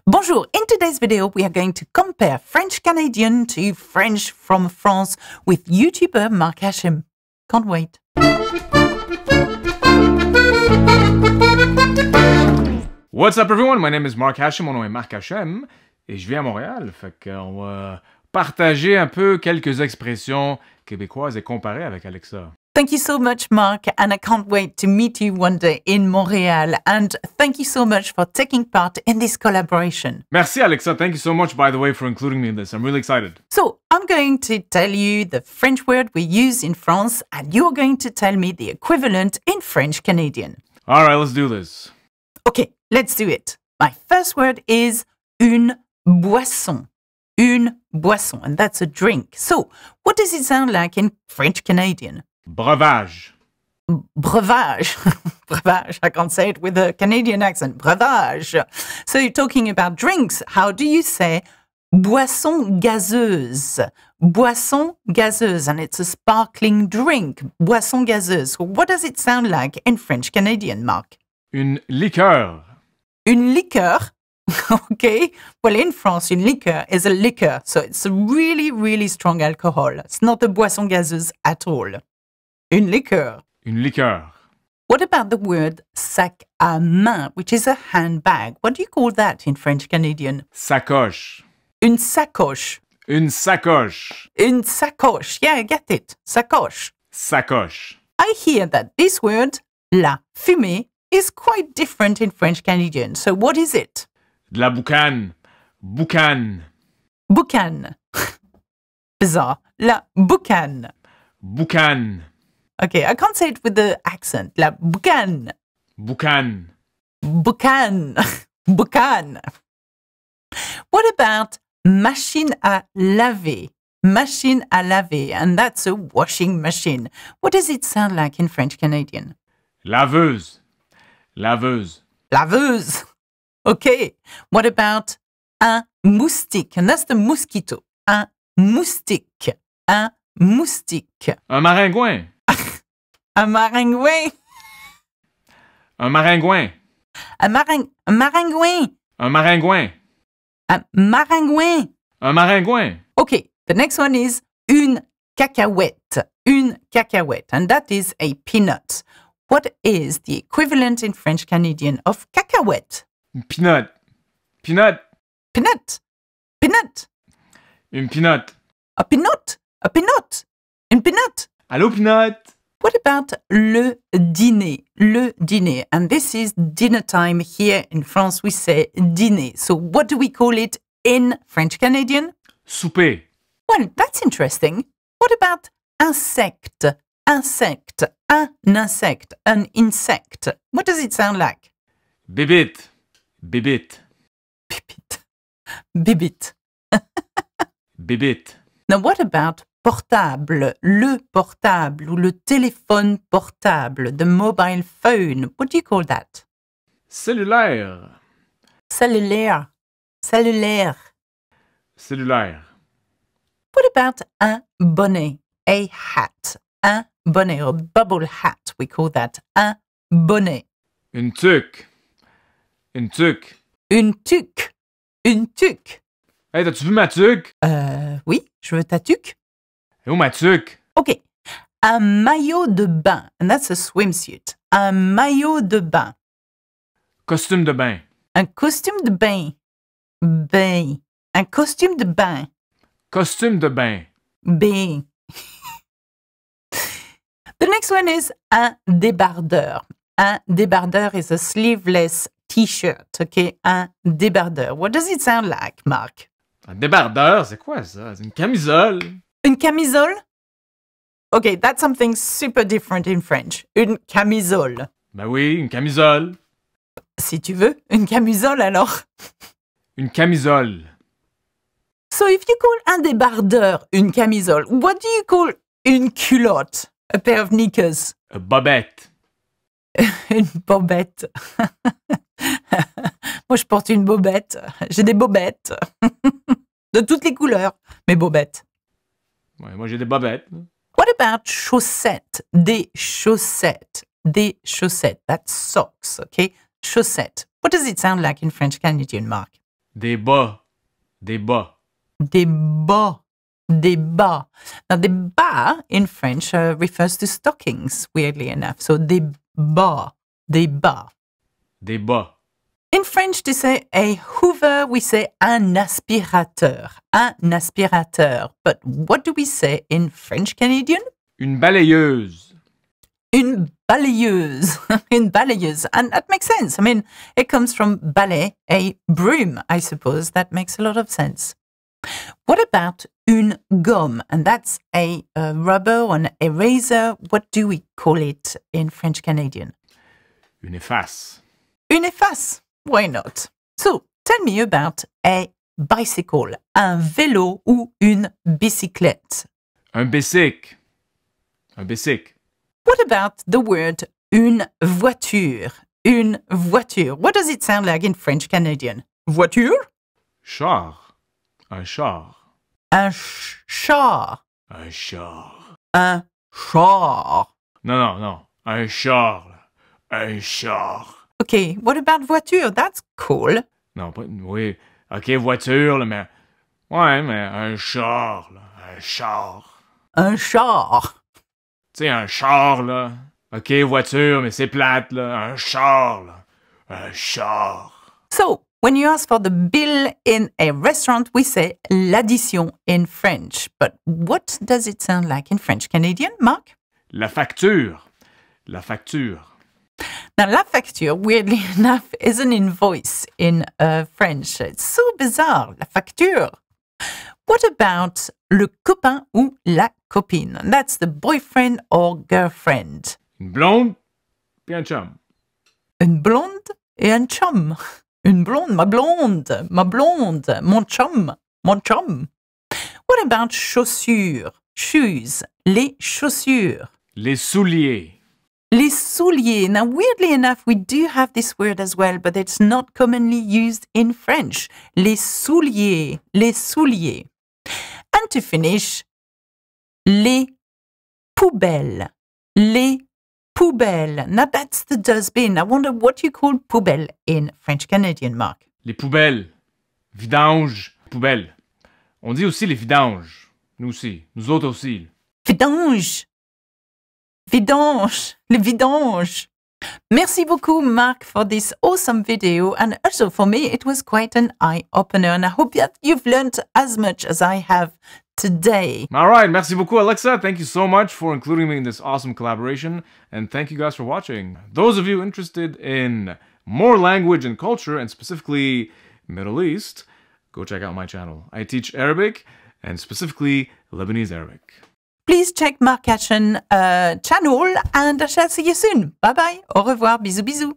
Bonjour, in today's video we are going to compare French Canadian to French from France with YouTuber Marc Hachem. Can't wait. What's up everyone, my name is Marc Hachem, mon nom est Marc Hachem et je vis à Montréal, fait qu'on va partager un peu quelques expressions québécoises et comparer avec Alexa. Thank you so much, Marc, and I can't wait to meet you one day in Montreal. And thank you so much for taking part in this collaboration. Merci Alexa, thank you so much by the way for including me in this, I'm really excited. So, I'm going to tell you the French word we use in France, and you're going to tell me the equivalent in French Canadian. Alright, let's do this. Okay, let's do it. My first word is une boisson. Une boisson, and that's a drink. So, what does it sound like in French Canadian? Breuvage. Breuvage. Breuvage. I can't say it with a Canadian accent. Breuvage. So you're talking about drinks. How do you say boisson gazeuse? Boisson gazeuse. And it's a sparkling drink. Boisson gazeuse. What does it sound like in French Canadian, Marc? Une liqueur. Une liqueur. Okay. Well, in France, une liqueur is a liquor. So it's a really, really strong alcohol. It's not a boisson gazeuse at all. Une liqueur. Une liqueur. What about the word sac à main, which is a handbag? What do you call that in French Canadian? Sacoche. Une sacoche. Une sacoche. Une sacoche. Yeah, I get it. Sacoche. Sacoche. I hear that this word, la fumée, is quite different in French Canadian. So what is it? De la boucane. Boucane. Boucane. Bizarre. La boucane. Boucane. Okay, I can't say it with the accent. La boucane. Boucane. Boucane. Boucane. What about machine à laver? Machine à laver, and that's a washing machine. What does it sound like in French Canadian? Laveuse. Laveuse. Laveuse. Okay. What about un moustique? And that's the mosquito. Un moustique. Un moustique. Un maringouin. Un maringouin. Un maringouin. Un maringouin. Un maringouin. Un maringouin. Un maringouin. Okay, the next one is une cacahuète. Une cacahuète, and that is a peanut. What is the equivalent in French Canadian of cacahuète? Une peanut. Peanut. Peanut. Peanut. Une peanut. A peanut. A peanut. Une peanut. Allô, peanut. What about le dîner? Le dîner. And this is dinner time. Here in France, we say dîner. So what do we call it in French Canadian? Souper. Well, that's interesting. What about insecte? Insecte. Un insecte. An insect. What does it sound like? Bibite. Bibite. Bibite. Bibite. Bibite. Now, what about portable? Le portable ou le téléphone portable, the mobile phone. What do you call that? Cellulaire. Cellulaire. Cellulaire. Cellulaire. What about un bonnet? A hat. Un bonnet, or bubble hat, we call that. Un bonnet. Une tuque. Une tuque. Une tuque. Une tuque. Hey, t'as-tu vu ma tuque? Oui, je veux ta tuque. Et où ma tuque? Okay. Un maillot de bain, and that's a swimsuit. Un maillot de bain. Costume de bain. Un costume de bain. Bain. Un costume de bain. Costume de bain. Bain. The next one is un débardeur. Un débardeur is a sleeveless t-shirt, okay? Un débardeur. What does it sound like, Marc? Un débardeur, c'est quoi ça? C'est une camisole. Une camisole? Okay, that's something super different in French. Une camisole. Ben oui, une camisole. Si tu veux, une camisole alors. Une camisole. So if you call un débardeur une camisole, what do you call une culotte? A pair of knickers. Bobette. Une bobette. Moi, je porte une bobette. J'ai des bobettes. De toutes les couleurs, mes bobettes. Ouais, moi j'ai des bobettes. What about chaussettes? Des chaussettes. Des chaussettes. That's socks, okay? Chaussettes. What does it sound like in French Canadian, Marc? Des bas. Des bas. Des bas. Des bas. Now, des bas in French refers to stockings, weirdly enough. So, des bas. Des bas. Des bas. In French, to say a hoover, we say un aspirateur. Un aspirateur. But what do we say in French Canadian? Une balayeuse. Une balayeuse. Une balayeuse. And that makes sense. I mean, it comes from balai, a broom, I suppose. That makes a lot of sense. What about une gomme? And that's a rubber or an eraser. What do we call it in French Canadian? Une efface. Une efface. Why not? So, tell me about a bicycle, un vélo ou une bicyclette. Un bicycle. Un bicycle. What about the word une voiture? Une voiture. What does it sound like in French Canadian? Voiture? Char. Un char. Un char. Un char. Un char. Non. Un char. Un char. Okay, what about voiture? That's cool. Non, pas... Oui. OK, voiture, là, mais... Ouais, mais un char, là. Un char. Un char. Tu sais, un char, là. OK, voiture, mais c'est plate, là. Un char, là. Un char. So, when you ask for the bill in a restaurant, we say l'addition in French. But what does it sound like in French Canadian, Mark? La facture. La facture. Now, la facture, weirdly enough, is an invoice in French. It's so bizarre, la facture. What about le copain ou la copine? That's the boyfriend or girlfriend. Une blonde, puis un chum. Une blonde et un chum. Une blonde, ma blonde, mon chum, mon chum. What about chaussures? Shoes, les chaussures. Les souliers. Les souliers. Now, weirdly enough, we do have this word as well, but it's not commonly used in French. Les souliers. Les souliers. And to finish, les poubelles. Les poubelles. Now, that's the dustbin. I wonder what you call poubelle in French Canadian, Mark. Les poubelles. Vidange. Poubelles. On dit aussi les vidanges. Nous aussi. Nous autres aussi. Vidange. Vidange. Les vidanges. Merci beaucoup, Mark, for this awesome video. And also for me, it was quite an eye-opener. And I hope that you've learned as much as I have today. All right. Merci beaucoup, Alexa. Thank you so much for including me in this awesome collaboration. And thank you guys for watching. Those of you interested in more language and culture, and specifically Middle East, go check out my channel. I teach Arabic, and specifically Lebanese Arabic. Please check Mark Cashen channel, and I shall see you soon. Bye bye. Au revoir. Bisous, bisous.